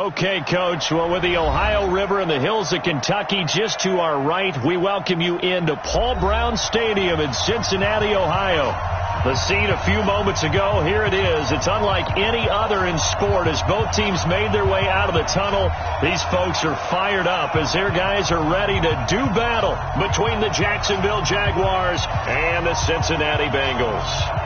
Okay, Coach. Well, with the Ohio River and the hills of Kentucky just to our right, we welcome you into Paul Brown Stadium in Cincinnati, Ohio. The scene a few moments ago, here it is. It's unlike any other in sport as both teams made their way out of the tunnel. These folks are fired up as their guys are ready to do battle between the Jacksonville Jaguars and the Cincinnati Bengals.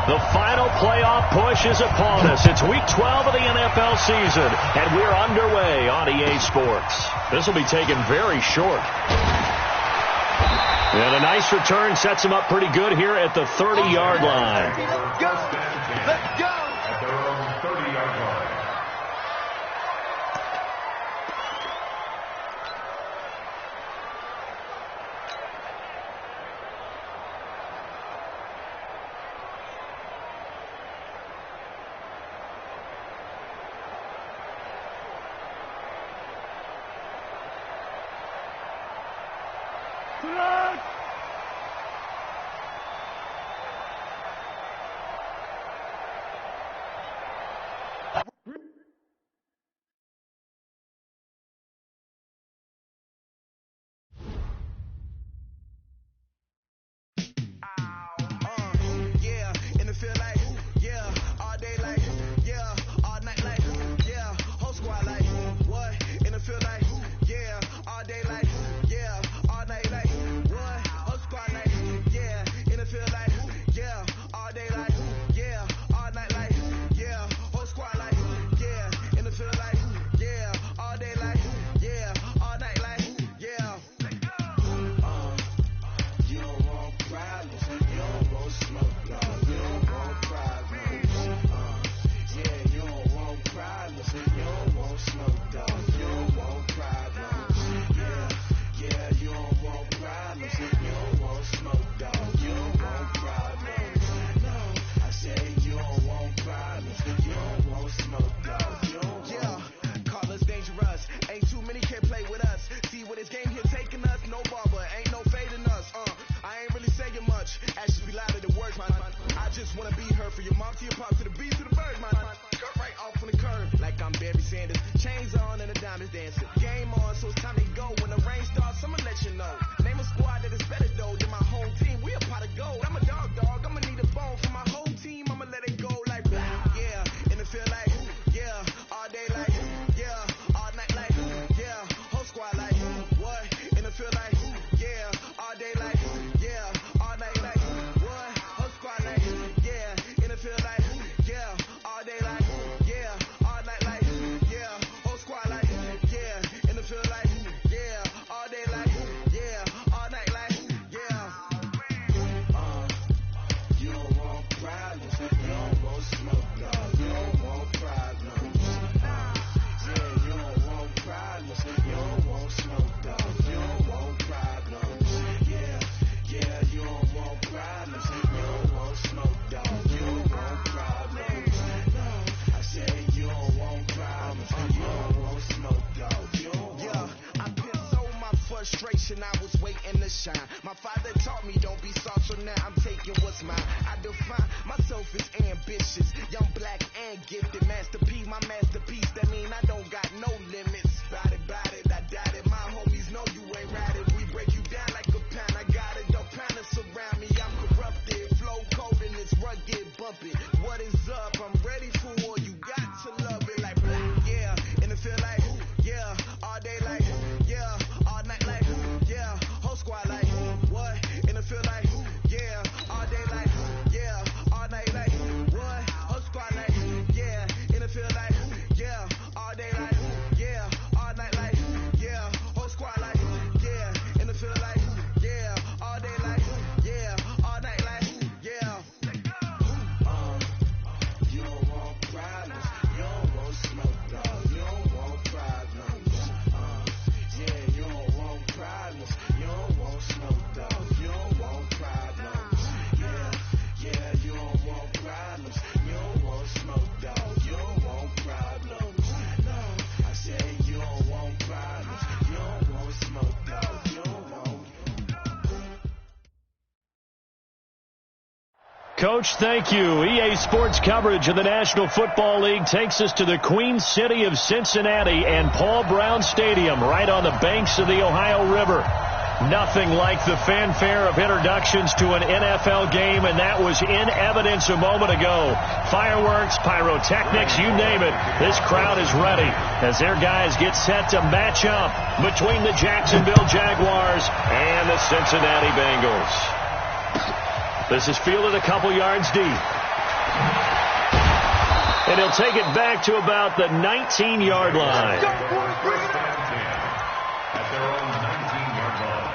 The final playoff push is upon us. It's Week 12 of the NFL season, and we're underway on EA Sports. This will be taken very short. And a nice return sets him up pretty good here at the 30-yard line. Let's go! Let's go! At their own 30-yard line. Coach, thank you. EA Sports coverage of the National Football League takes us to the Queen City of Cincinnati and Paul Brown Stadium right on the banks of the Ohio River. Nothing like the fanfare of introductions to an NFL game, and that was in evidence a moment ago. Fireworks, pyrotechnics, you name it. This crowd is ready as their guys get set to match up between the Jacksonville Jaguars and the Cincinnati Bengals. This is fielded a couple yards deep. And he'll take it back to about the 19-yard line. At their own 19-yard line.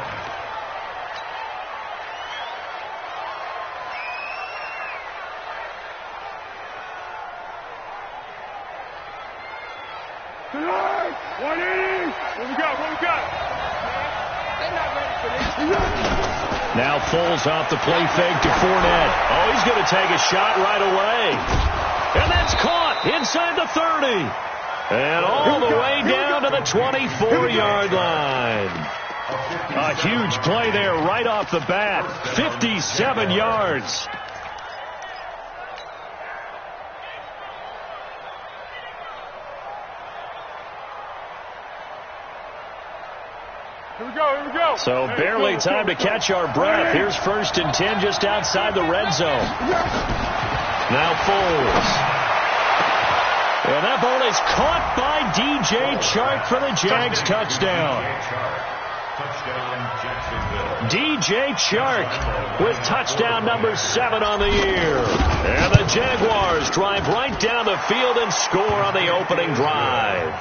Tonight, 180. What we got? They're not ready for this. Now Foles off the play fake to Fournette. Oh, he's going to take a shot right away. And that's caught inside the 30. And all the way down to the 24-yard line. A huge play there right off the bat. 57 yards. Here we go. So barely time to catch our breath. Here's 1st and 10 just outside the red zone. Now Foles. And that ball is caught by DJ Chark for the Jags touchdown. DJ Chark with touchdown number 7 on the year. And the Jaguars drive right down the field and score on the opening drive.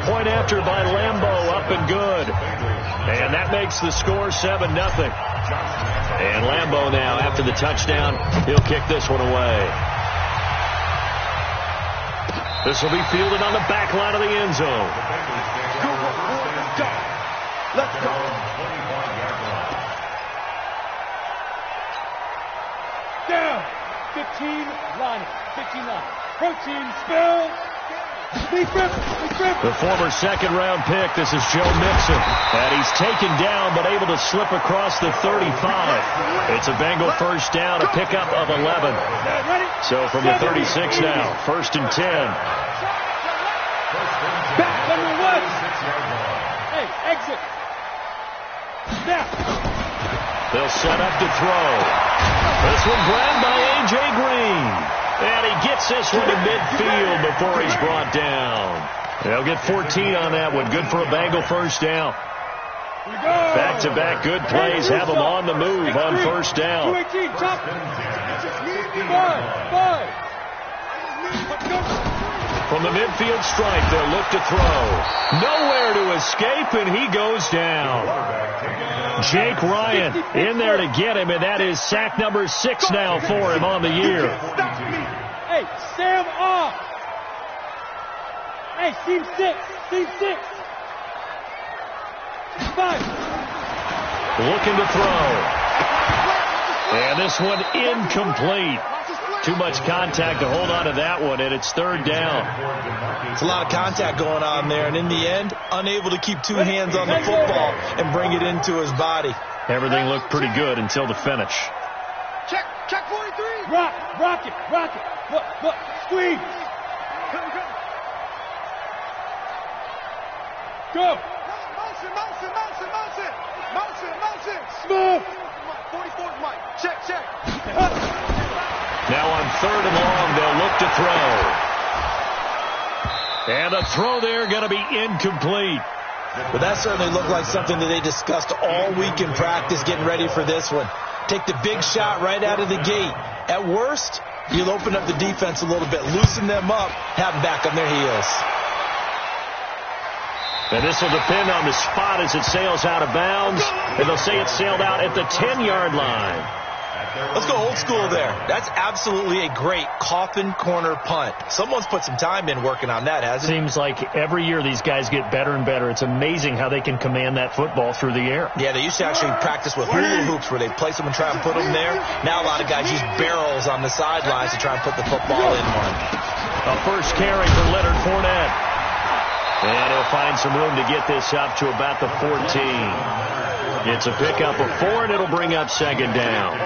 Point after by Lambeau, up and good. And that makes the score 7-0. And Lambeau now, after the touchdown, he'll kick this one away. This will be fielded on the back line of the end zone. Let's go. Down. 15 line. Protein spill. The former second-round pick, this is Joe Mixon. And he's taken down but able to slip across the 35. It's a Bengal first down, a pickup of 11. So from the 36 now, 1st and 10. Back number 1. Hey, exit. Snap. They'll set up to throw. This one grabbed by A.J. Green. And he gets this one to midfield before he's brought down. They'll get 14 on that one. Good for a Bengal first down. Back-to-back good plays have them on the move on first down. From the midfield stripe, they'll look to throw. Nowhere to escape, and he goes down. Jake Ryan in there to get him, and that is sack number 6 now for him on the year. Hey, Sam off. Hey, team 6. 5. Looking to throw. And this one incomplete. Too much contact to hold on to that one, and it's 3rd down. It's a lot of contact going on there, and in the end, unable to keep 2 hands on the football and bring it into his body. Everything looked pretty good until the finish. Check 43. Rock it. Look, squeeze. Go. Motion. Smooth. 44, Mike. Check. Now on 3rd and long, they'll look to throw. And a throw there going to be incomplete. But that certainly looked like something that they discussed all week in practice getting ready for this one. Take the big shot right out of the gate. At worst, you'll open up the defense a little bit, loosen them up, have them back on their heels. And this will depend on the spot as it sails out of bounds. And they'll say it sailed out at the 10-yard line. Let's go old school there. That's absolutely a great coffin corner punt. Someone's put some time in working on that, hasn't it? Seems like every year these guys get better and better. It's amazing how they can command that football through the air. Yeah, they used to actually practice with hula hoops where they place them and try and put them there. Now a lot of guys use barrels on the sidelines to try and put the football in one. A first carry for Leonard Fournette. And he'll find some room to get this up to about the 14. It's a pickup of 4, and it'll bring up 2nd down.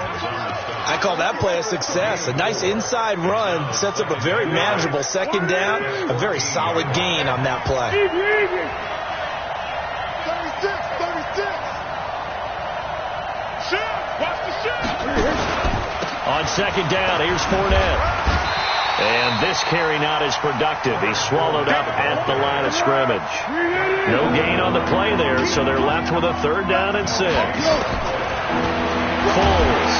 I call that play a success. A nice inside run sets up a very manageable second down, a very solid gain on that play. 36. Watch the shot. On second down, here's Fournette. And this carry not as productive. He's swallowed up at the line of scrimmage. No gain on the play there, so they're left with a 3rd down and 6. Foles.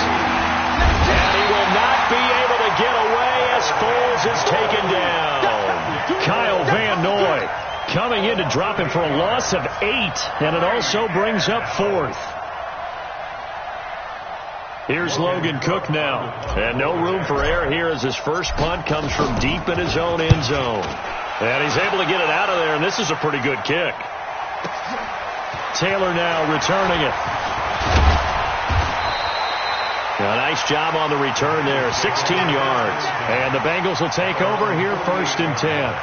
And he will not be able to get away as Foles is taken down. Kyle Van Noy coming in to drop him for a loss of 8, and it also brings up 4th. Here's Logan Cook now. And no room for error here as his first punt comes from deep in his own end zone. And he's able to get it out of there, and this is a pretty good kick. Taylor now returning it. A nice job on the return there, 16 yards. And the Bengals will take over here 1st and 10.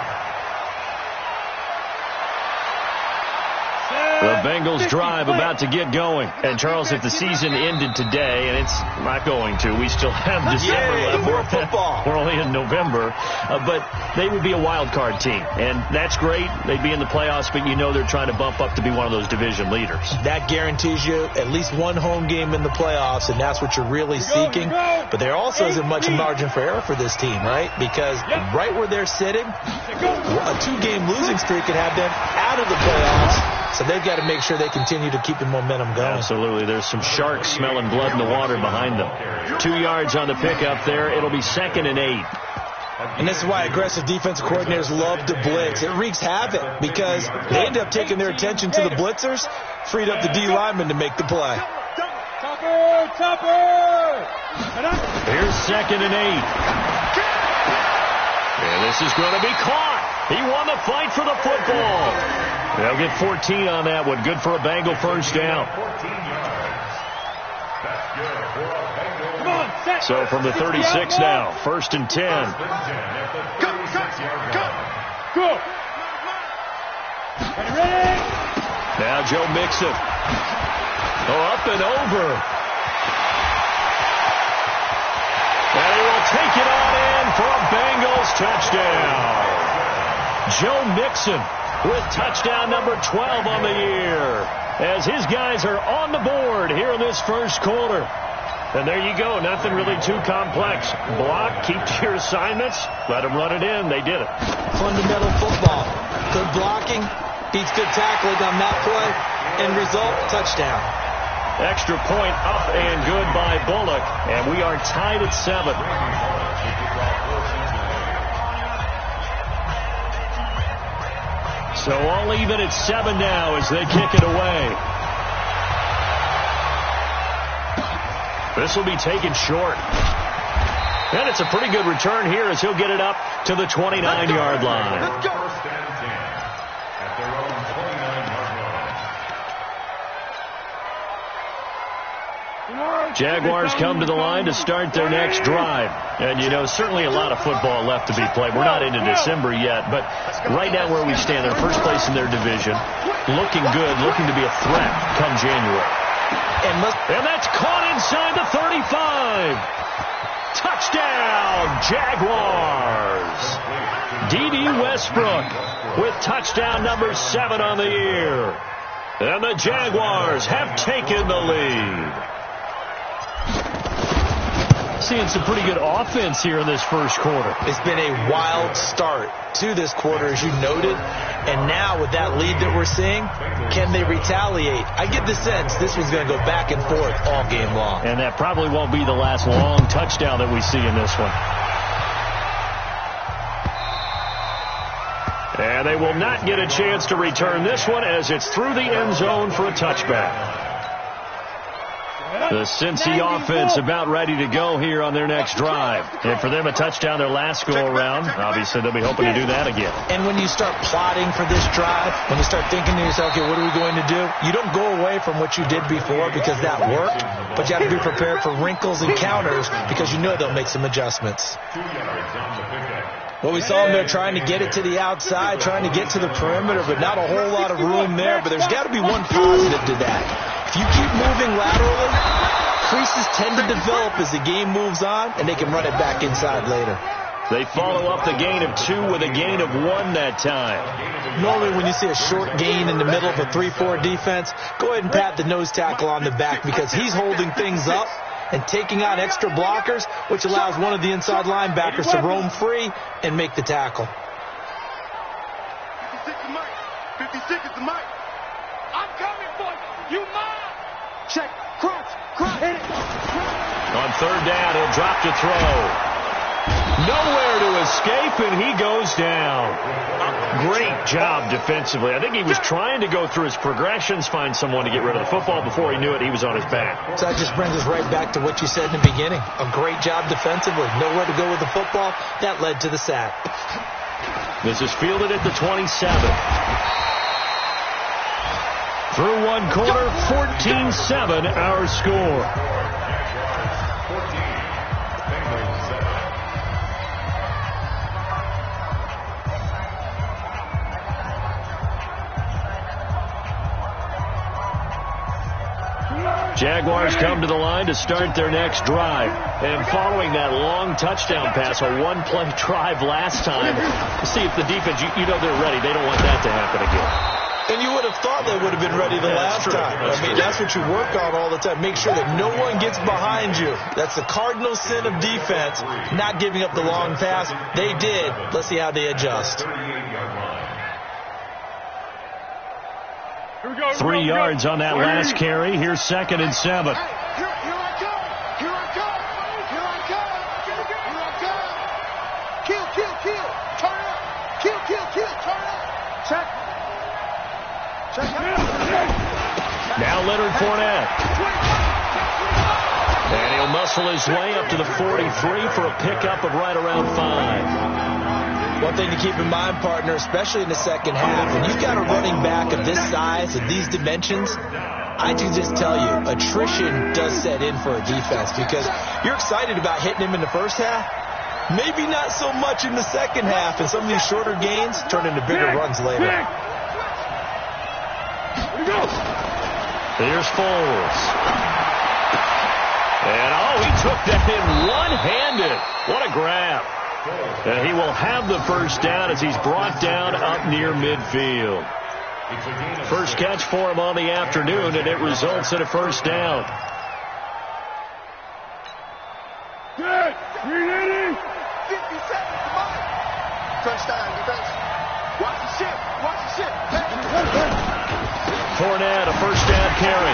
The Bengals drive about to get going. And, Charles, if the season ended today, and it's not going to, we still have December left. More football. We're only in November. But they would be a wild card team. And that's great. They'd be in the playoffs, but you know they're trying to bump up to be one of those division leaders. That guarantees you at least one home game in the playoffs, and that's what you're really seeking. But there also isn't much margin for error for this team, right? Because right where they're sitting, a 2-game losing streak could have them out of the playoffs. So they've got to make sure they continue to keep the momentum going. Absolutely. There's some sharks smelling blood in the water behind them. 2 yards on the pickup there. It'll be 2nd and 8. And this is why aggressive defensive coordinators love to blitz. It wreaks havoc because they end up taking their attention to the blitzers, freed up the D lineman to make the play. Here's 2nd and 8. And this is going to be caught. He won the fight for the football. They'll get 14 on that one. Good for a Bengal first down. So from the 36 now, 1st and 10. Go. Now Joe Mixon. Up and over. And he will take it on in for a Bengals touchdown. Joe Mixon with touchdown number 12 on the year as his guys are on the board here in this first quarter. And there you go. Nothing really too complex. Block, keep to your assignments, let them run it in. They did it. Fundamental football. Good blocking beats good tackling on that play. End result, touchdown. Extra point up and good by Bullock. And we are tied at 7. So all even at 7 now as they kick it away. This will be taken short. And it's a pretty good return here as he'll get it up to the 29-yard line. Let's go. First and 10 at their own 29-yard line. Jaguars come to the line to start their next drive. And, you know, certainly a lot of football left to be played. We're not into December yet, but right now where we stand, they're first place in their division. Looking good, looking to be a threat come January. And that's caught inside the 35. Touchdown, Jaguars. D.D. Westbrook with touchdown number 7 on the year. And the Jaguars have taken the lead. Seeing some pretty good offense here in this first quarter. It's been a wild start to this quarter, as you noted. And now with that lead that we're seeing, can they retaliate? I get the sense this one's going to go back and forth all game long. And that probably won't be the last long touchdown that we see in this one. And they will not get a chance to return this one as it's through the end zone for a touchback. The Cincy offense about ready to go here on their next drive. And for them, a touchdown their last go-around. Obviously, they'll be hoping to do that again. And when you start plotting for this drive, when you start thinking to yourself, okay, what are we going to do? You don't go away from what you did before because that worked, but you have to be prepared for wrinkles and counters because you know they'll make some adjustments. 2 yards on the pickup. Well, we saw them there trying to get it to the outside, trying to get to the perimeter, but not a whole lot of room there. But there's got to be one positive to that. If you keep moving laterally, creases tend to develop as the game moves on, and they can run it back inside later. They follow up the gain of 2 with a gain of 1 that time. Normally when you see a short gain in the middle of a 3-4 defense, go ahead and pat the nose tackle on the back because he's holding things up and taking out extra blockers, which allows one of the inside linebackers to roam free and make the tackle. 56 is Mike. 56 is the Mike. I'm coming for you. You mine. Check. Crunch. Hit it. On 3rd down, he'll drop to throw. Nowhere to escape, and he goes down. Great job defensively. I think he was trying to go through his progressions, find someone to get rid of the football. Before he knew it, he was on his back. So that just brings us right back to what you said in the beginning. A great job defensively. Nowhere to go with the football. That led to the sack. This is fielded at the 27. Through one quarter, 14-7 our score. Jaguars come to the line to start their next drive. And following that long touchdown pass, a one-play drive last time, see if the defense, you know they're ready. They don't want that to happen again. And you would have thought they would have been ready the last time. I mean, that's what you work on all the time. Make sure that no one gets behind you. That's the cardinal sin of defense, not giving up the long pass. They did. Let's see how they adjust. 3 yards on that last carry. Here's 2nd and 7. Here I come. Here I come. Here I come. Here I come. Kill. Turn up. Kill. Turn up. Check. Now Leonard Fournette. And he'll muscle his way up to the 43 for a pickup of right around 5. One thing to keep in mind, partner, especially in the second half, when you've got a running back of this size, of these dimensions, I can just tell you, attrition does set in for a defense because you're excited about hitting him in the first half. Maybe not so much in the second half, and some of these shorter gains turn into bigger runs later. Here's Foles. And, he took that in one-handed. What a grab. And he will have the first down as he's brought down up near midfield. First catch for him on the afternoon, and it results in a first down. Good. 380. 57. Come on. Touchdown defense. Watch the ship. Fournette, a first down carry.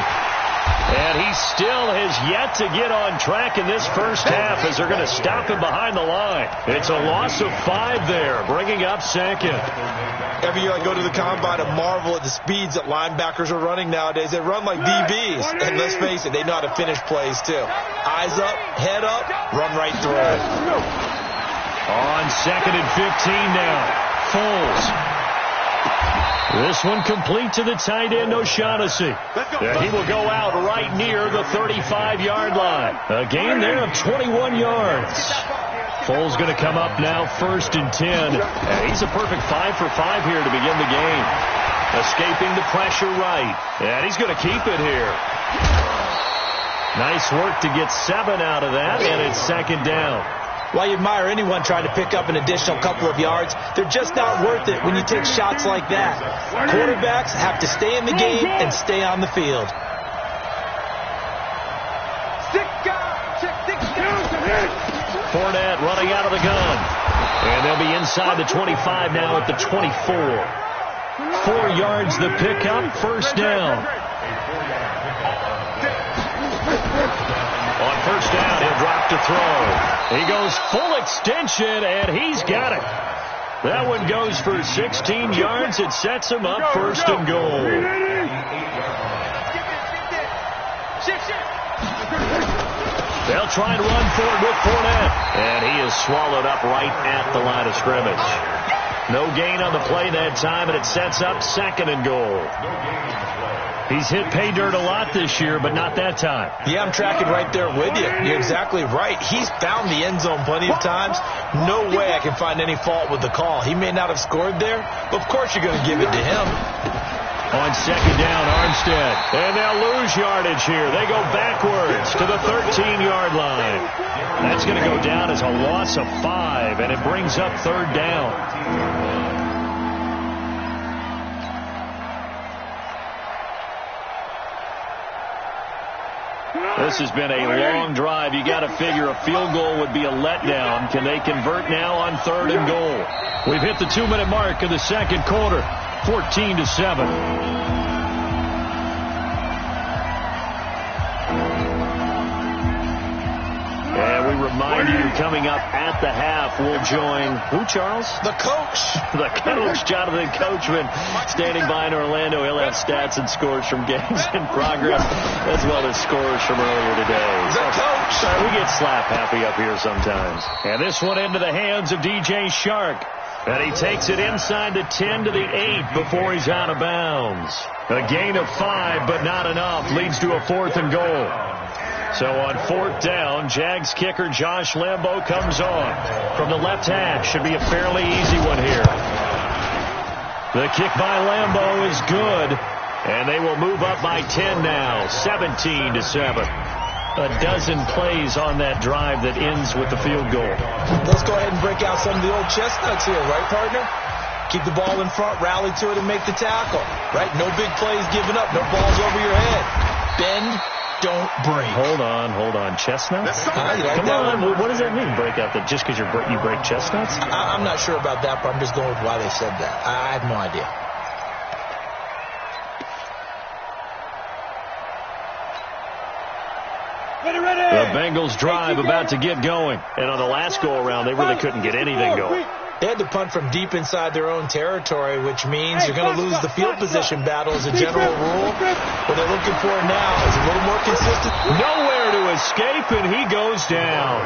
And he still has yet to get on track in this first half as they're going to stop him behind the line. It's a loss of 5 there, bringing up 2nd. Every year I go to the combine and marvel at the speeds that linebackers are running nowadays. They run like DBs. And let's face it, they know how to finish plays too. Eyes up, head up, run right through it. On 2nd and 15 now. Foles. This one complete to the tight end, O'Shaughnessy. And he will go out right near the 35-yard line. A gain there of 21 yards. Foles going to come up now 1st and 10. And he's a perfect 5 for 5 here to begin the game. Escaping the pressure right. And he's going to keep it here. Nice work to get 7 out of that, and it's 2nd down. While you admire anyone trying to pick up an additional couple of yards, they're just not worth it when you take shots like that. Quarterbacks have to stay in the game and stay on the field. 6 guys. Fournette running out of the gun. And they'll be inside the 25 now at the 24. 4 yards the pickup, first down. On first down, he'll drop to throw. He goes full extension, and he's got it. That one goes for 16 yards. It sets him up 1st and goal. They'll try and run for it with Fournette. And he is swallowed up right at the line of scrimmage. No gain on the play that time, and it sets up 2nd and goal. He's hit pay dirt a lot this year, but not that time. Yeah, I'm tracking right there with you. You're exactly right. He's found the end zone plenty of times. No way I can find any fault with the call. He may not have scored there, but of course you're going to give it to him. On second down, Armstead. And they'll lose yardage here. They go backwards to the 13-yard line. That's going to go down as a loss of 5, and it brings up third down. This has been a long drive. You got to figure a field goal would be a letdown. Can they convert now on third and goal? We've hit the 2-minute mark of the second quarter. 14-7. And we remind you, coming up at the half, we'll join who, Charles? The coach. The coach, Jonathan Coachman, standing by in Orlando. He'll have stats and scores from games in progress, as well as scores from earlier today. The coach. Sorry, we get slap happy up here sometimes. And this one into the hands of DJ Shark. And he takes it inside the 10 to the 8 before he's out of bounds. A gain of 5, but not enough. Leads to a 4th and goal. So on 4th down, Jags kicker Josh Lambo comes on from the left hash. Should be a fairly easy one here. The kick by Lambo is good, and they will move up by 10 now, 17-7. A dozen plays on that drive that ends with the field goal. Let's go ahead and break out some of the old chestnuts here, right, partner? Keep the ball in front, rally to it, and make the tackle, right? No big plays given up, no balls over your head. Bend. Don't break. Hold on. Chestnuts? Come on. What does that mean, break out? That just because you break chestnuts? I'm not sure about that, but I'm just going with why they said that. I have no idea. The Bengals drive about to get going. And on the last go-around, they really couldn't get anything going. They had to punt from deep inside their own territory, which means you're going to lose the field position battle as a general rule. What they're looking for now is a little more consistent. Nowhere to escape, and he goes down.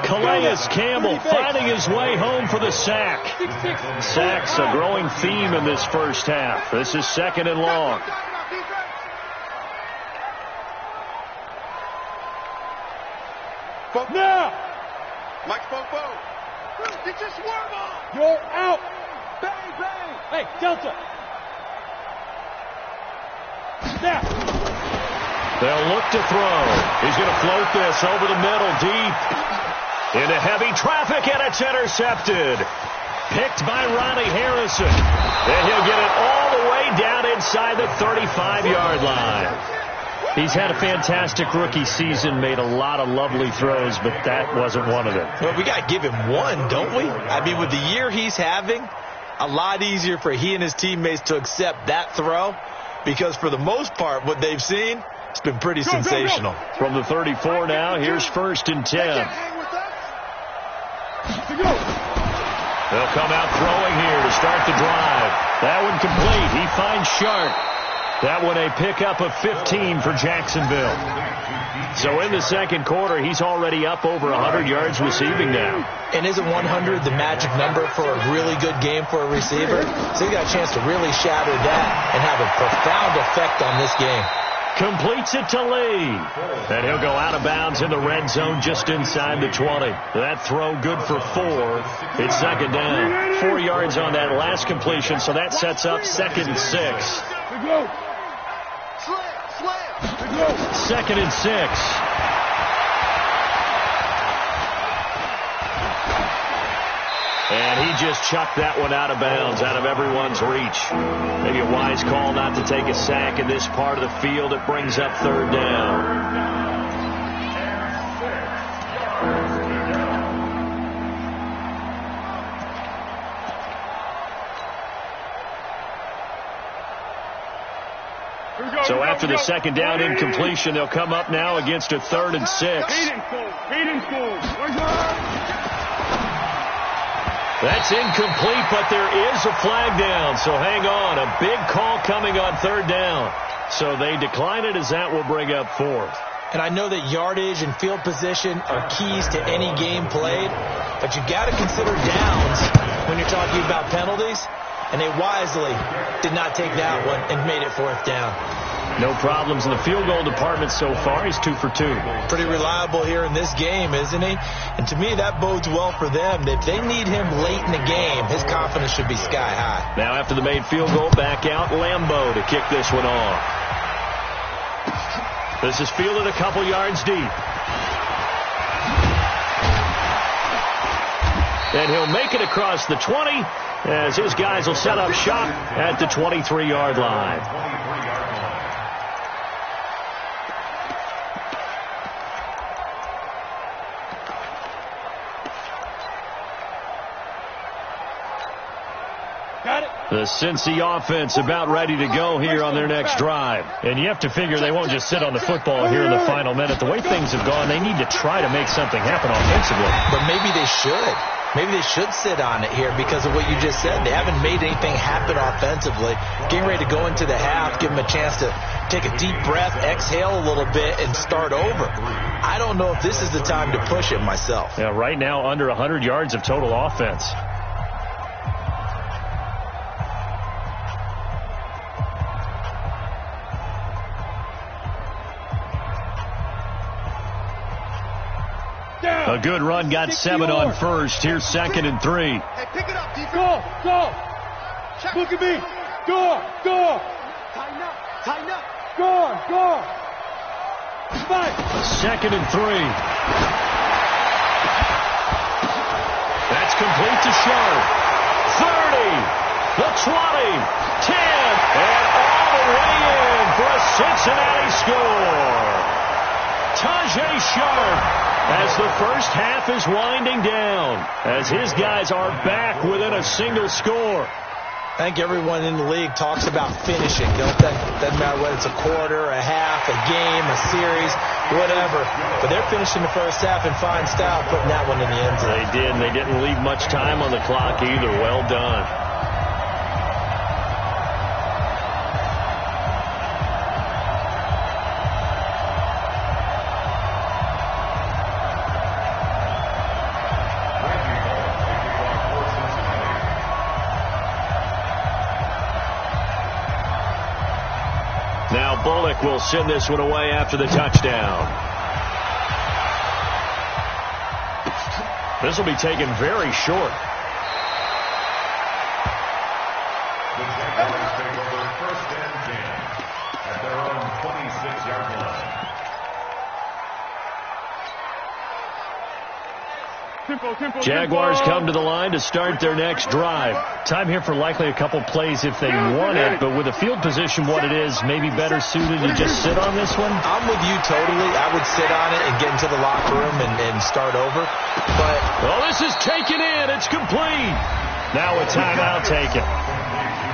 Calais Campbell finding his way home for the sack. Sacks a growing theme in this first half. This is 2nd and long. Now! Mike Bobo. Get your swerve on! You're out! Bang, bang! Hey, Delta! Snap! They'll look to throw. He's going to float this over the middle, deep. Into heavy traffic, and it's intercepted. Picked by Ronnie Harrison. And he'll get it all the way down inside the 35-yard line. He's had a fantastic rookie season, made a lot of lovely throws, but that wasn't one of them. Well, we got to give him one, don't we? I mean, with the year he's having, a lot easier for he and his teammates to accept that throw, because for the most part, what they've seen, it's been pretty sensational. From the 34 now, here's 1st and 10. They'll come out throwing here to start the drive. That one complete. He finds Shark. That one a pickup of 15 for Jacksonville. So in the second quarter, he's already up over 100 yards receiving now. And isn't 100 the magic number for a really good game for a receiver? So he got a chance to really shatter that and have a profound effect on this game. Completes it to Lee. And he'll go out of bounds in the red zone just inside the 20. That throw good for 4. It's 2nd down. 4 yards on that last completion, so that sets up 2nd and 6. Slam! 2nd and 6. And he just chucked that one out of bounds, out of everyone's reach. Maybe a wise call not to take a sack in this part of the field. It brings up 3rd down. So after the 2nd down incompletion, they'll come up now against a 3rd and 6. That's incomplete, but there is a flag down, so hang on. A big call coming on 3rd down. So they decline it, as that will bring up 4th. And I know that yardage and field position are keys to any game played, but you got to consider downs when you're talking about penalties. And they wisely did not take that one and made it 4th down. No problems in the field goal department so far. He's 2 for 2. Pretty reliable here in this game, isn't he? And to me, that bodes well for them. If they need him late in the game, his confidence should be sky high. Now after the made field goal, back out Lambeau to kick this one off. This is fielded a couple yards deep. And he'll make it across the 20 as his guys will set up shop at the 23-yard line. The Cincy offense about ready to go here on their next drive. And you have to figure they won't just sit on the football here in the final minute. The way things have gone, they need to try to make something happen offensively. But maybe they should. Maybe they should sit on it here because of what you just said. They haven't made anything happen offensively. Getting ready to go into the half, give them a chance to take a deep breath, exhale a little bit, and start over. I don't know if this is the time to push it myself. Yeah, right now under 100 yards of total offense. A good run, got 7 on first. Here's 2nd and 3. Hey, pick it up, defense. Go. Look at me. Go. Tighten up. Go. 2nd and 3. That's complete to Sharp. 30, the 20, 10, and all the way in for a Cincinnati score. Tajay Sharp, as the first half is winding down, as his guys are back within a single score. I think everyone in the league talks about finishing, don't they? Doesn't matter whether it's a quarter, a half, a game, a series, whatever. But they're finishing the first half in fine style, putting that one in the end zone. They did, and they didn't leave much time on the clock either. Well done. Now Bullock will send this one away after the touchdown. This will be taken very short. The Jaguars take over 1st and 10 at their own 26-yard line. Jaguars come to the line to start their next drive. Time here for likely a couple plays if they want it, but with the field position what it is, maybe better suited to just sit on this one? I'm with you totally. I would sit on it and get into the locker room and start over. But well, this is taken in. It's complete. Now a timeout taken.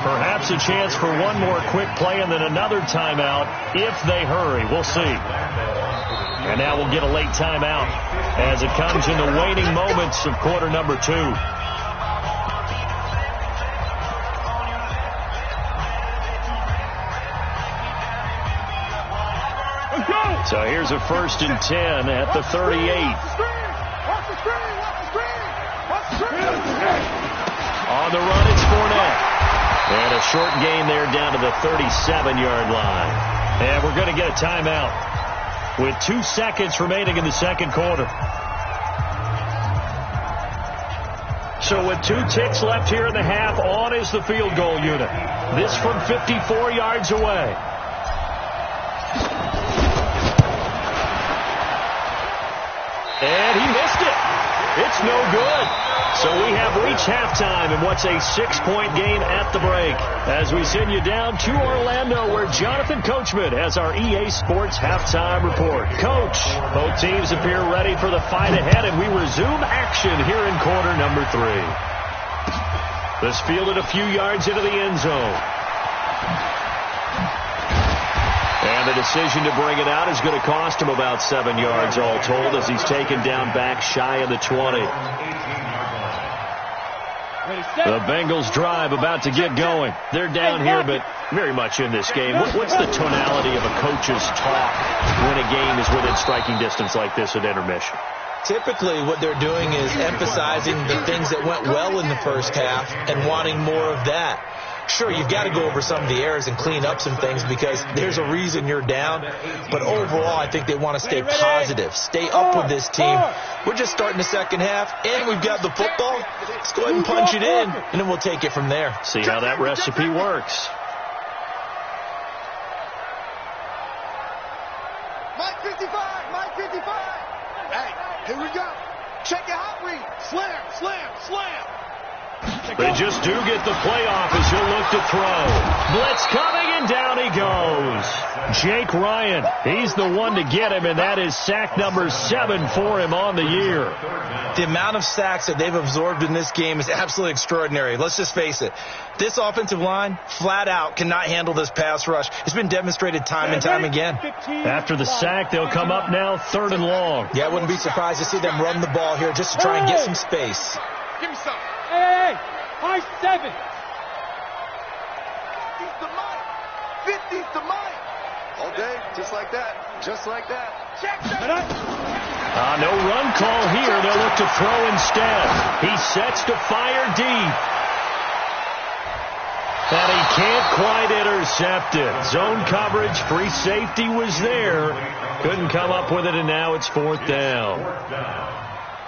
Perhaps a chance for one more quick play and then another timeout if they hurry. We'll see. And now we'll get a late timeout as it comes in the waning moments of quarter number 2. So here's a 1st and 10 at the 38. On the run, it's Fournette. And a short gain there down to the 37-yard line. And we're going to get a timeout with 2 seconds remaining in the second quarter. So with 2 ticks left here in the half, on is the field goal unit. This from 54 yards away. And he missed it. It's no good. So we have reached halftime in what's a 6-point game at the break. As we send you down to Orlando, where Jonathan Coachman has our EA Sports halftime report. Coach, both teams appear ready for the fight ahead, and we resume action here in quarter number 3. This fielded a few yards into the end zone. And the decision to bring it out is going to cost him about 7 yards all told, as he's taken down back shy of the 20. The Bengals drive about to get going. They're down here, but very much in this game. What's the tonality of a coach's talk when a game is within striking distance like this at intermission? Typically what they're doing is emphasizing the things that went well in the first half and wanting more of that. Sure, you've got to go over some of the errors and clean up some things because there's a reason you're down. But overall, I think they want to stay positive, stay up with this team. We're just starting the second half, and we've got the football. Let's go ahead and punch it in, and then we'll take it from there. See how that recipe works. Mike 55, Mike 55. Hey, here we go. Check your hot read. Slam, slam, slam. They just do get the playoff as he'll look to throw. Blitz coming, and down he goes. Jake Ryan, he's the one to get him, and that is sack number 7 for him on the year. The amount of sacks that they've absorbed in this game is absolutely extraordinary. Let's just face it. This offensive line, flat out, cannot handle this pass rush. It's been demonstrated time and time again. After the sack, they'll come up now 3rd and long. Yeah, I wouldn't be surprised to see them run the ball here just to try and get some space. Give me some. Hey, high 7. 50's the Mike. 50's the Mike. All day, just like that. Just like that. Check that. No run call here. They'll look to throw instead. He sets to fire deep. And he can't quite intercept it. Zone coverage, free safety was there. Couldn't come up with it, and now it's 4th down.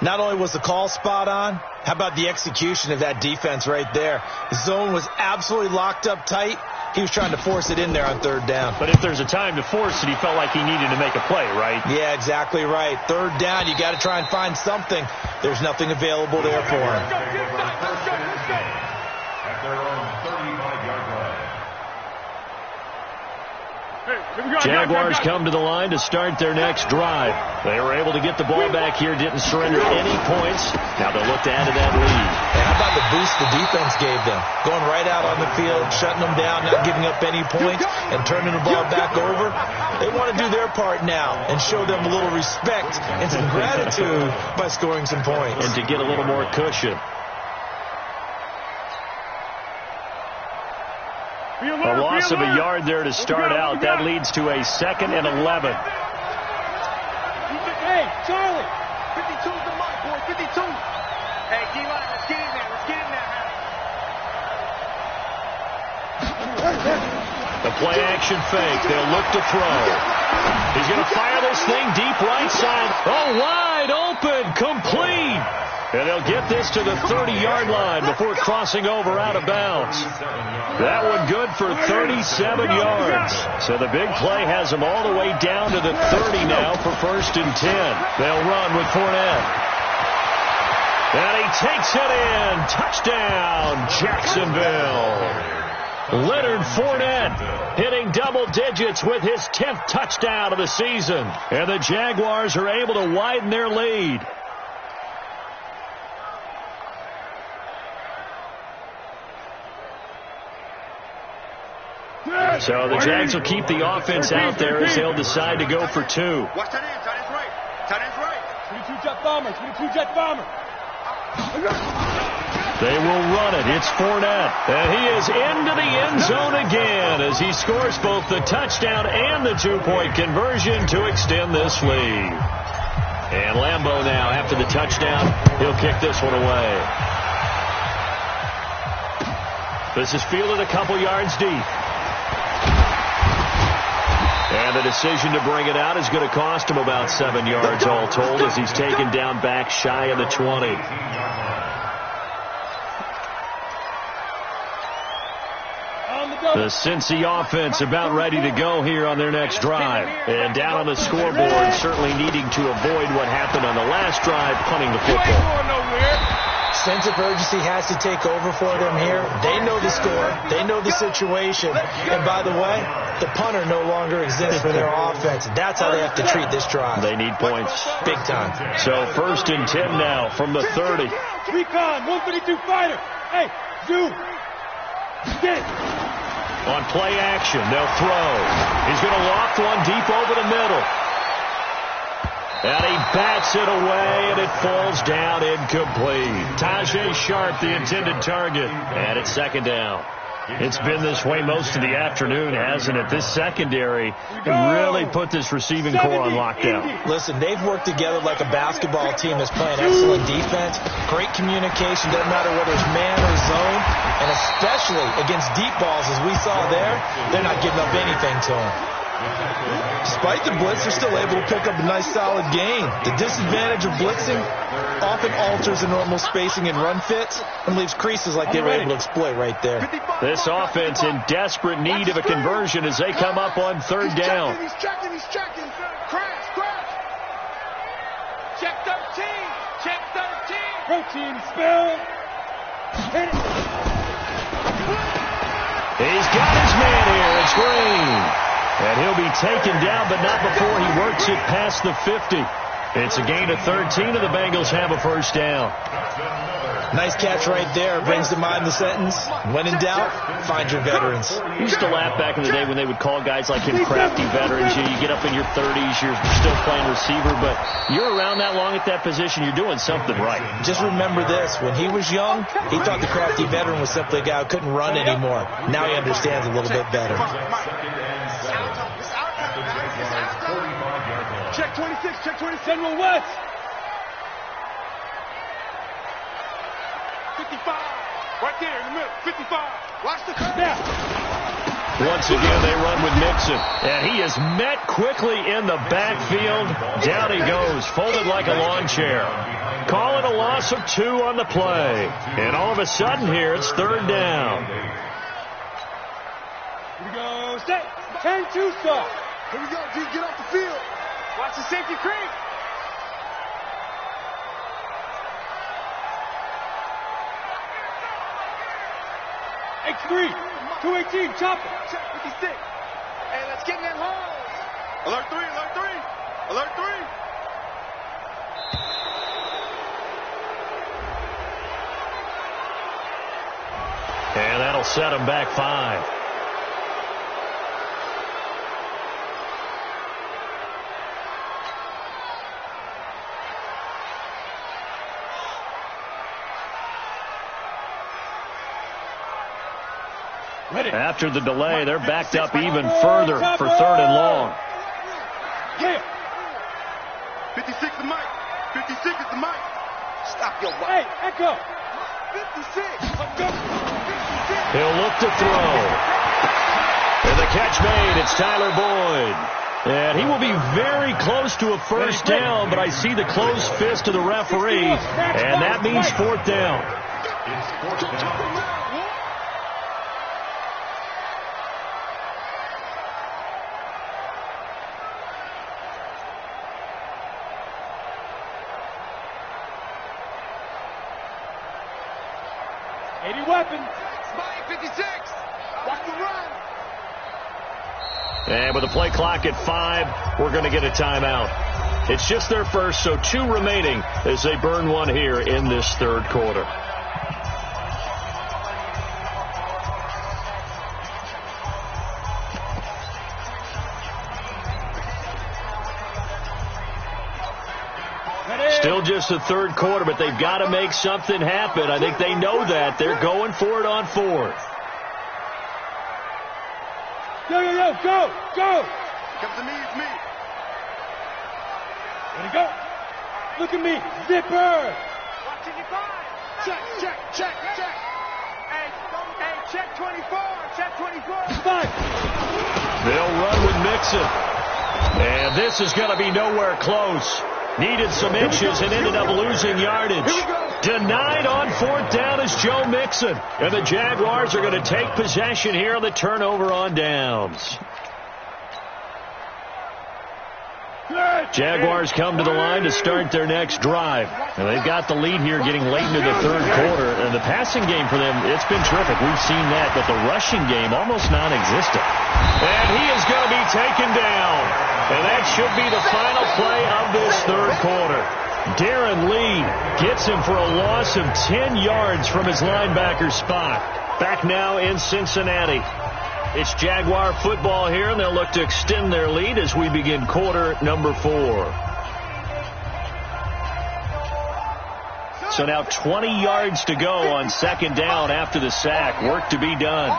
Not only was the call spot on, how about the execution of that defense right there? The zone was absolutely locked up tight. He was trying to force it in there on 3rd down. But if there's a time to force it, he felt like he needed to make a play, right? Yeah, exactly right. 3rd down, you got to try and find something. There's nothing available there for him. At their own 35-yard line. Jaguars come to the line to start their next drive. They were able to get the ball back here, didn't surrender any points. Now they'll look to add to that lead. And how about the boost the defense gave them? Going right out on the field, shutting them down, not giving up any points, and turning the ball back over. They want to do their part now and show them a little respect and some gratitude by scoring some points. And to get a little more cushion. A loss of a yard there to start out. That leads to a 2nd and 11. Hey, Charlie. 52's the Mike, boy. 52. Hey, D-line, let's get in there. Let's get in there. The play action fake. They'll look to throw. He's going to fire this thing deep right side. Oh, wide open. Complete. And they'll get this to the 30-yard line before crossing over out of bounds. That one good for 37 yards. So the big play has them all the way down to the 30 now for 1st and 10. They'll run with Fournette. And he takes it in. Touchdown, Jacksonville. Leonard Fournette hitting double digits with his 10th touchdown of the season. And the Jaguars are able to widen their lead. So the Jags will keep the offense out there as they'll decide to go for 2. Watch that end. Tight end's right. Tight end's right. 22 jet bomber. 22 jet bomber. They will run it. It's Fournette. And he is into the end zone again as he scores both the touchdown and the 2-point conversion to extend this lead. And Lambeau now, after the touchdown, he'll kick this one away. This is fielded a couple yards deep. And the decision to bring it out is going to cost him about 7 yards all told as he's taken down back shy of the 20. The Cincy offense about ready to go here on their next drive. And down on the scoreboard, certainly needing to avoid what happened on the last drive, punting the football. Sense of urgency has to take over for them here. They know the score. They know the situation. And by the way, the punter no longer exists for their offense. That's how they have to treat this drive. They need points. Big time. So 1st and 10 now from the 30. Recon, 132 fighter. Hey, zoom. Get it. On play action, they'll throw. He's going to loft one deep over the middle. And he bats it away, and it falls down incomplete. Tajay Sharp, the intended target. And it's 2nd down. It's been this way most of the afternoon, hasn't it? This secondary can really put this receiving core on lockdown. Listen, they've worked together like a basketball team that's playing excellent defense. Great communication, doesn't matter whether it's man or zone. And especially against deep balls, as we saw there, they're not giving up anything to them. Despite the blitz, they're still able to pick up a nice solid gain. The disadvantage of blitzing often alters the normal spacing and run fits and leaves creases like they were able to exploit right there. This offense in desperate need of a conversion as they come up on third down. He's checking. Crash. Check 13. Protein spill. Hit it. He's got his man here. It's Green. And he'll be taken down, but not before he works it past the 50. It's a gain of 13, and the Bengals have a first down. Nice catch right there. Brings to mind the sentence, when in doubt, find your veterans. I used to laugh back in the day when they would call guys like him crafty veterans. You get up in your 30s, you're still playing receiver, but you're around that long at that position, you're doing something right. Just remember this. When he was young, he thought the crafty veteran was simply a guy who couldn't run anymore. Now he understands a little bit better. Check 26. General West. 55. Right there in the middle. 55. Watch the curve. Now. Once again, they run with Mixon. And he is met quickly in the backfield. Down he goes, folded like a lawn chair. Call it a loss of 2 on the play. And all of a sudden here, it's third down. Here we go. Stay. 10-2 stop. Here we go, D. Get off the field. Watch the safety creep. X3. 218. Chopper. Check 56. Hey, let's get in that hole. Alert 3. Alert 3. And that'll set him back 5. After the delay, they're backed up even further for third and long. Yeah. 56 the mic. 56 is the mic. Stop your mic. Hey, echo. 56. Let's go. 56. He'll look to throw. And the catch made. It's Tyler Boyd. And he will be very close to a first down, but I see the closed fist of the referee, and that means fourth down. It's fourth down. Weapons. 56. Watch the run. And with the play clock at 5, we're going to get a timeout. It's just their first, so 2 remaining as they burn one here in this third quarter. Still just the third quarter, but they've got to make something happen. I think they know that. They're going for it on 4th. Go. Come to me, it's me. Ready, go. Look at me. Zipper. Watching you five. Check. Hey, check 24. Check 24. 5. They'll run with Mixon. And this is going to be nowhere close. Needed some inches and ended up losing yardage. Denied on fourth down is Joe Mixon. And the Jaguars are going to take possession here on the turnover on downs. Jaguars come to the line to start their next drive. And they've got the lead here getting late into the third quarter. And the passing game for them, it's been terrific. We've seen that. But the rushing game, almost non-existent. And he is going to be taken down. And that should be the final play of this third quarter. Darren Lee gets him for a loss of 10 yards from his linebacker spot. Back now in Cincinnati. It's Jaguar football here, and they'll look to extend their lead as we begin quarter number 4. So now 20 yards to go on second down after the sack. Work to be done.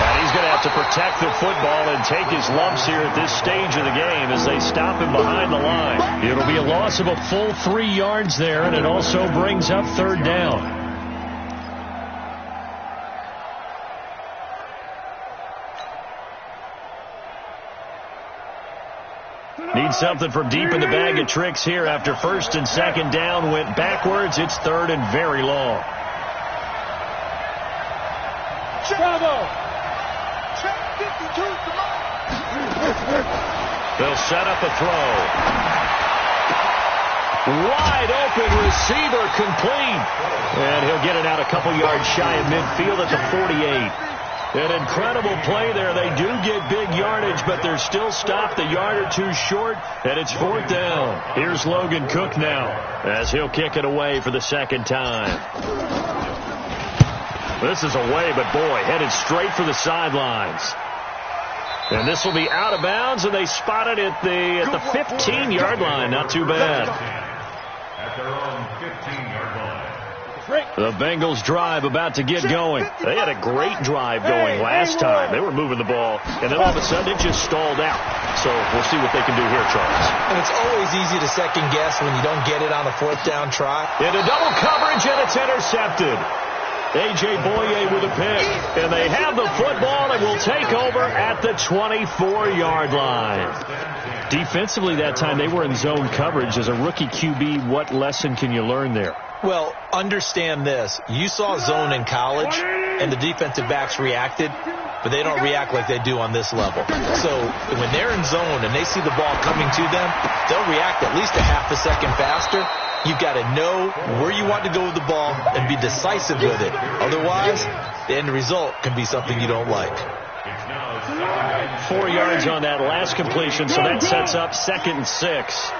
And he's going to have to protect the football and take his lumps here at this stage of the game as they stop him behind the line. It'll be a loss of a full 3 yards there, and it also brings up third down. Need something from deep in the bag of tricks here after first and second down went backwards. It's third and very long. Bravo! They'll set up a throw. Wide open receiver complete. And he'll get it out a couple yards shy of midfield at the 48. An incredible play there. They do get big yardage, but they're still stopped a yard or two short, and it's fourth down. Here's Logan Cook now as he'll kick it away for the second time. This is away, but boy, headed straight for the sidelines. And this will be out of bounds, and they spot it at the 15-yard line. Not too bad. At their own 15-yard line. The Bengals drive about to get going. They had a great drive going last time. They were moving the ball, and then all of a sudden it just stalled out. So we'll see what they can do here, Charles. And it's always easy to second guess when you don't get it on a fourth down try. Into double coverage, and it's intercepted. A.J. Boye with a pick, and they have the football and will take over at the 24-yard line. Defensively that time, they were in zone coverage. As a rookie QB, what lesson can you learn there? Well, understand this. You saw zone in college, and the defensive backs reacted, but they don't react like they do on this level. So when they're in zone and they see the ball coming to them, they'll react at least a half a second faster. You've got to know where you want to go with the ball and be decisive with it. Otherwise, the end result can be something you don't like. 4 yards on that last completion, so that sets up 2nd and 6.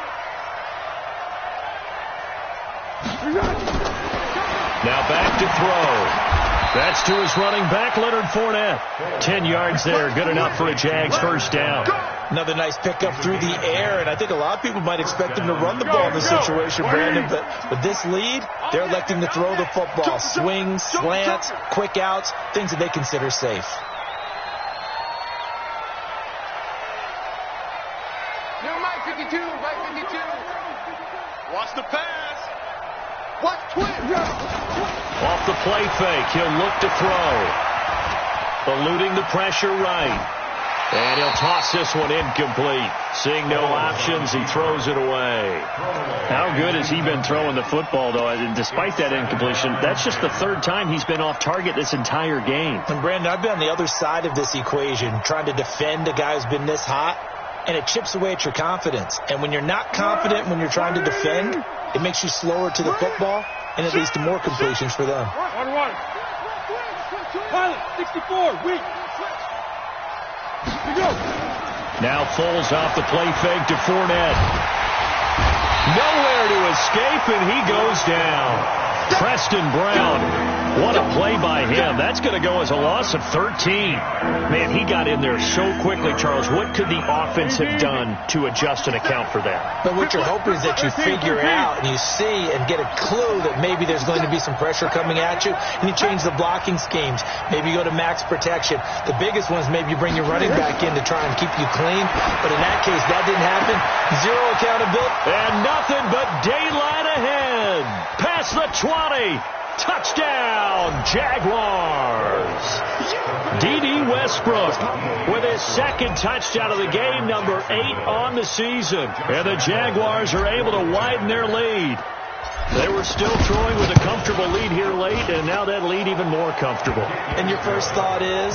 Now back to throw. That's to his running back, Leonard Fournette. 10 yards there, good enough for a Jags first down. Another nice pickup through the air, and I think a lot of people might expect him to run the ball in this situation, Brandon, but with this lead, they're electing to throw the football. Swings, slants, quick outs, things that they consider safe. Mike 52, Mike 52. Watch the pass. Watch twin. Off the play fake, he'll look to throw. Eluding the pressure right. And he'll toss this one incomplete. Seeing no options, he throws it away. How good has he been throwing the football, though? And despite that incompletion, that's just the third time he's been off target this entire game. And, Brandon, I've been on the other side of this equation, trying to defend a guy who's been this hot, and it chips away at your confidence. And when you're not confident when you're trying to defend, it makes you slower to the football, and it leads to more completions for them. 1-1. Pilot, 64, weak. Here we go. Now Foles off the play fake to Fournette. Nowhere to escape, and he goes down. Preston Brown, what a play by him. That's going to go as a loss of 13. Man, he got in there so quickly, Charles. What could the offense have done to adjust and account for that? But what you're hoping is that you figure out and you see and get a clue that maybe there's going to be some pressure coming at you, and you change the blocking schemes. Maybe you go to max protection. The biggest one is maybe you bring your running back in to try and keep you clean. But in that case, that didn't happen. Zero accountability. And nothing but daylight ahead. Past the 20. Touchdown, Jaguars. D.D. Westbrook with his second touchdown of the game, number 8 on the season. And the Jaguars are able to widen their lead. They were still throwing with a comfortable lead here late, and now that lead even more comfortable. And your first thought is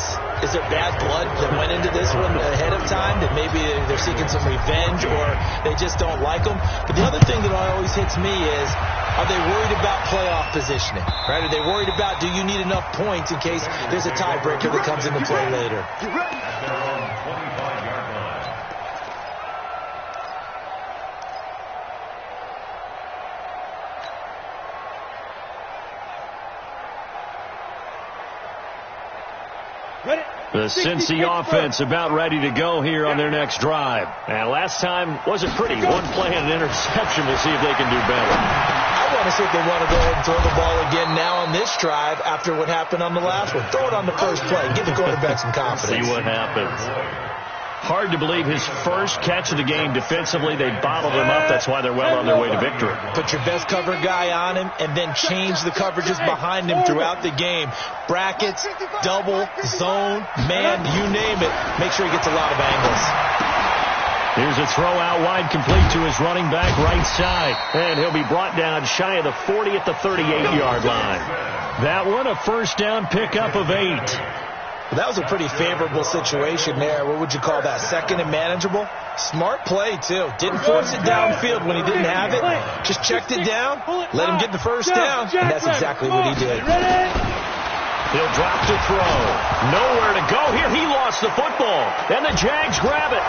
there bad blood that went into this one ahead of time, that maybe they're seeking some revenge or they just don't like them? But the other thing that always hits me is, are they worried about playoff positioning? Right? Are they worried about, do you need enough points in case there's a tiebreaker that comes into play later? Ready? The Cincy offense about ready to go here on their next drive. And last time wasn't pretty. One play and an interception. We'll see if they can do better. I want to see if they want to go ahead and throw the ball again now on this drive after what happened on the last one. Throw it on the first play. Give the quarterback some confidence. See what happens. Hard to believe his first catch of the game defensively. They bottled him up. That's why they're well on their way to victory. Put your best cover guy on him and then change the coverages behind him throughout the game. Brackets, double, zone, man, you name it. Make sure he gets a lot of angles. Here's a throw out wide, complete to his running back right side. And he'll be brought down shy of the 40 at the 38-yard line. That one, a first down pickup of 8. Well, that was a pretty favorable situation there. What would you call that? Second and manageable? Smart play, too. Didn't force it downfield when he didn't have it. Just checked it down, let him get the first down, and that's exactly what he did. He'll drop to throw. Nowhere to go here. He lost the football. And the Jags grab it.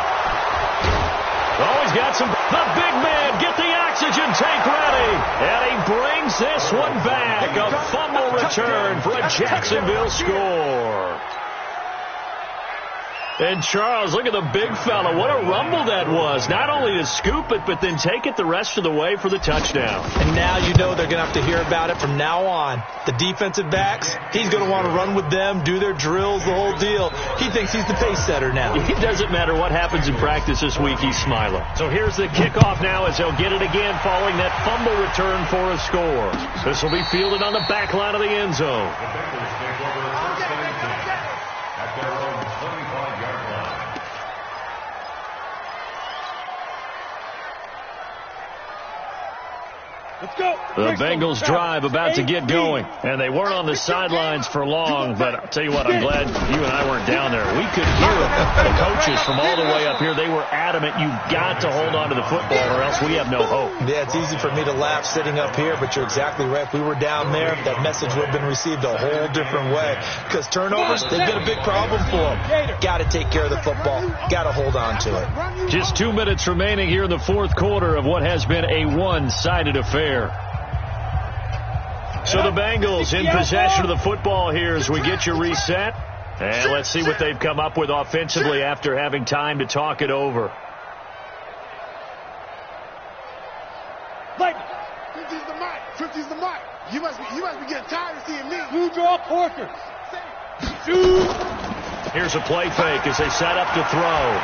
Oh, he's got some. The big man, get the oxygen tank ready. And he brings this one back. A fumble return for a Jacksonville score. And Charles, look at the big fella. What a rumble that was. Not only to scoop it, but then take it the rest of the way for the touchdown. And now you know they're going to have to hear about it from now on. The defensive backs, he's going to want to run with them, do their drills, the whole deal. He thinks he's the pace setter now. It doesn't matter what happens in practice this week, he's smiling. So here's the kickoff now as they'll get it again following that fumble return for a score. This will be fielded on the back line of the end zone. The Bengals take over first and 10 at their own 25-yard line. Let's go. The Bengals drive about to get going. And they weren't on the sidelines for long, but I'll tell you what, I'm glad you and I weren't down there. We could hear the coaches from all the way up here. They were adamant, you've got to hold on to the football or else we have no hope. Yeah, it's easy for me to laugh sitting up here, but you're exactly right. If we were down there, that message would have been received a whole different way. Because turnovers, they've been a big problem for them. Got to take care of the football. Got to hold on to it. Just 2 minutes remaining here in the fourth quarter of what has been a one-sided affair. So the Bengals in possession of the football here as we get you reset. And let's see what they've come up with offensively after having time to talk it over. Like, 50's the mic. 50's the mic. You must be getting tired of seeing me. Two draw Porkers. Here's a play fake as they set up to throw.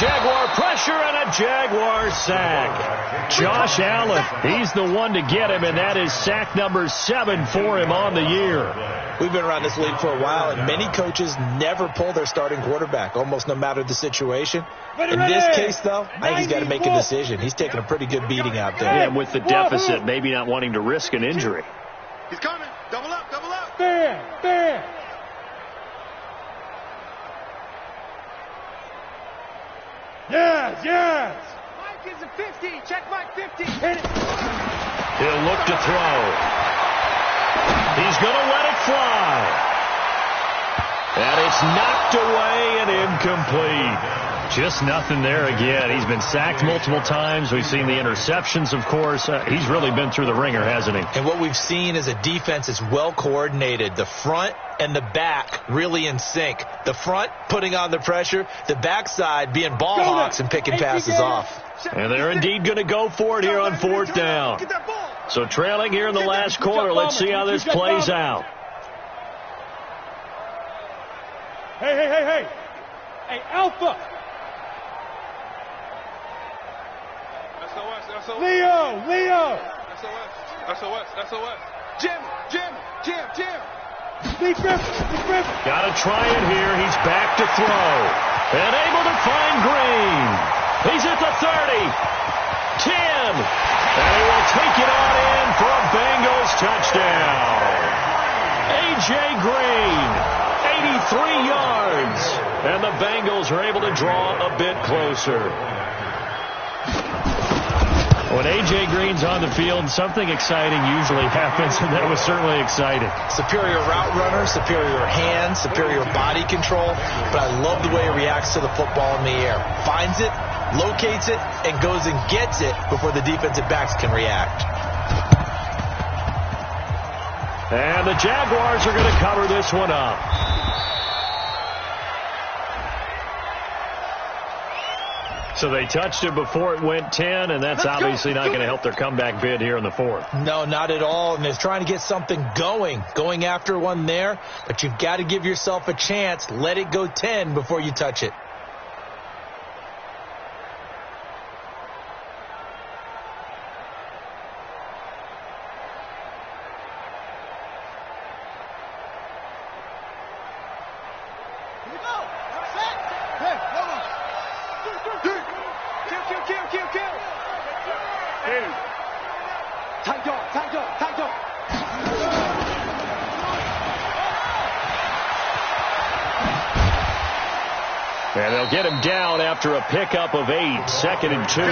Jaguar pressure and a Jaguar sack. Josh Allen, he's the one to get him, and that is sack number 7 for him on the year. We've been around this league for a while, and many coaches never pull their starting quarterback, almost no matter the situation. In this case, though, I think he's got to make a decision. He's taking a pretty good beating out there. Yeah, with the deficit, maybe not wanting to risk an injury. He's coming. Double up, double up. Bam. Yes. Mike is a 50. Check Mike 50. Hit it. He'll look to throw. He's going to let it fly. And it's knocked away and incomplete. Just nothing there again. He's been sacked multiple times. We've seen the interceptions, of course. He's really been through the ringer, hasn't he? And what we've seen is a defense is well coordinated. The front and the back really in sync. The front putting on the pressure, the backside being ball hawks and picking passes off. And they're indeed going to go for it here on fourth down. So trailing here in the last quarter. Let's see how this plays out. Hey. Hey, Alpha. SOS. Leo. SOS. Jim. Defense. Got to try it here. He's back to throw. And able to find Green. He's at the 30. 10. And he will take it on in for a Bengals touchdown. A.J. Green. 83 yards. And the Bengals are able to draw a bit closer. When A.J. Green's on the field, something exciting usually happens, and that was certainly exciting. Superior route runner, superior hands, superior body control, but I love the way he reacts to the football in the air. Finds it, locates it, and goes and gets it before the defensive backs can react. And the Jaguars are going to cover this one up. So they touched it before it went 10, and that's obviously not going to help their comeback bid here in the fourth. No, not at all. And they're trying to get something going after one there. But you've got to give yourself a chance. Let it go 10 before you touch it. And they'll get him down after a pickup of 8, 2nd and 2.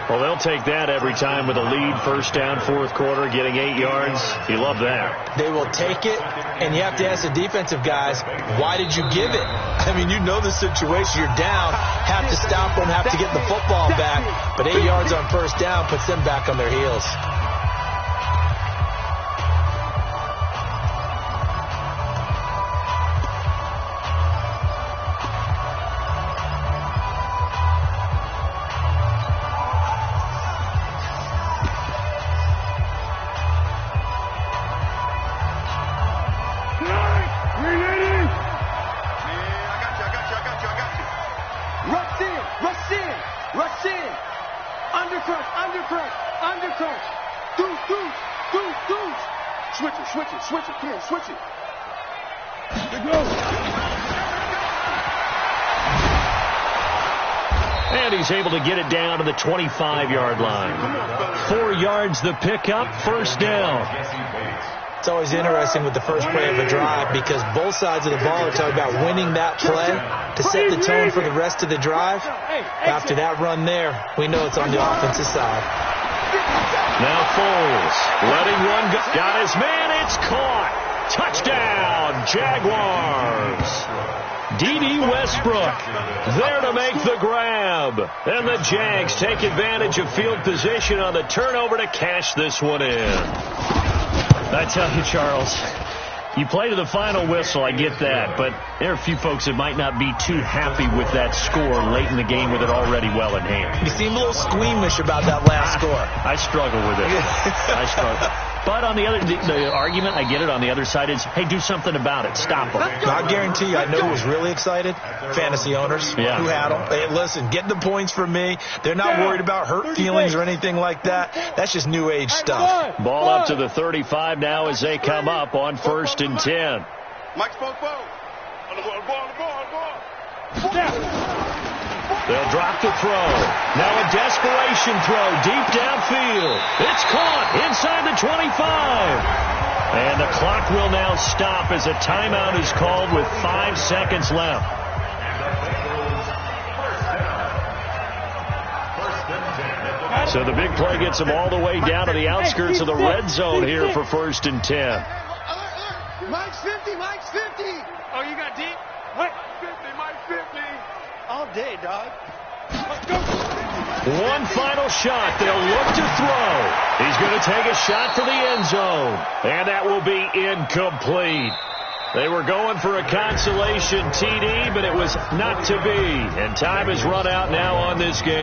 Well, they'll take that every time with a lead, first down, fourth quarter, getting 8 yards. You love that. They will take it, and you have to ask the defensive guys, why did you give it? I mean, you know the situation. You're down, have to stop them, have to get the football back. But 8 yards on first down puts them back on their heels. Switch it, come on, switch it. And he's able to get it down to the 25-yard line. 4 yards the pickup, first down. It's always interesting with the first play of a drive because both sides of the ball are talking about winning that play to set the tone for the rest of the drive. After that run there, we know it's on the offensive side. Now Foles letting one go. Got his man. It's caught. Touchdown, Jaguars. D.D. Westbrook there to make the grab. And the Jags take advantage of field position on the turnover to cash this one in. I tell you, Charles, you play to the final whistle, I get that, but there are a few folks that might not be too happy with that score late in the game with it already well in hand. You seem a little squeamish about that last score. I struggle with it. I struggle. But on the other, the argument, I get it, on the other side is, hey, do something about it. Stop them. I guarantee you, I know who was really excited. Fantasy owners who had them. Hey, listen, get the points from me. They're not worried about hurt feelings or anything like that. That's just new age stuff. Ball up to the 35 now as they come up on 1st and 10. Mike spoke ball. On the ball. They'll drop the throw. Now a desperation throw deep downfield. It's caught inside the 25. And the clock will now stop as a timeout is called with 5 seconds left. So the big play gets them all the way down to the outskirts of the red zone here for 1st and 10. Mike's 50, Mike's 50. Oh, you got deep? Mike 50, Mike 50. All day, dog. Let's go. One final shot. They'll look to throw. He's going to take a shot for the end zone. And that will be incomplete. They were going for a consolation TD, but it was not to be. And time has run out now on this game.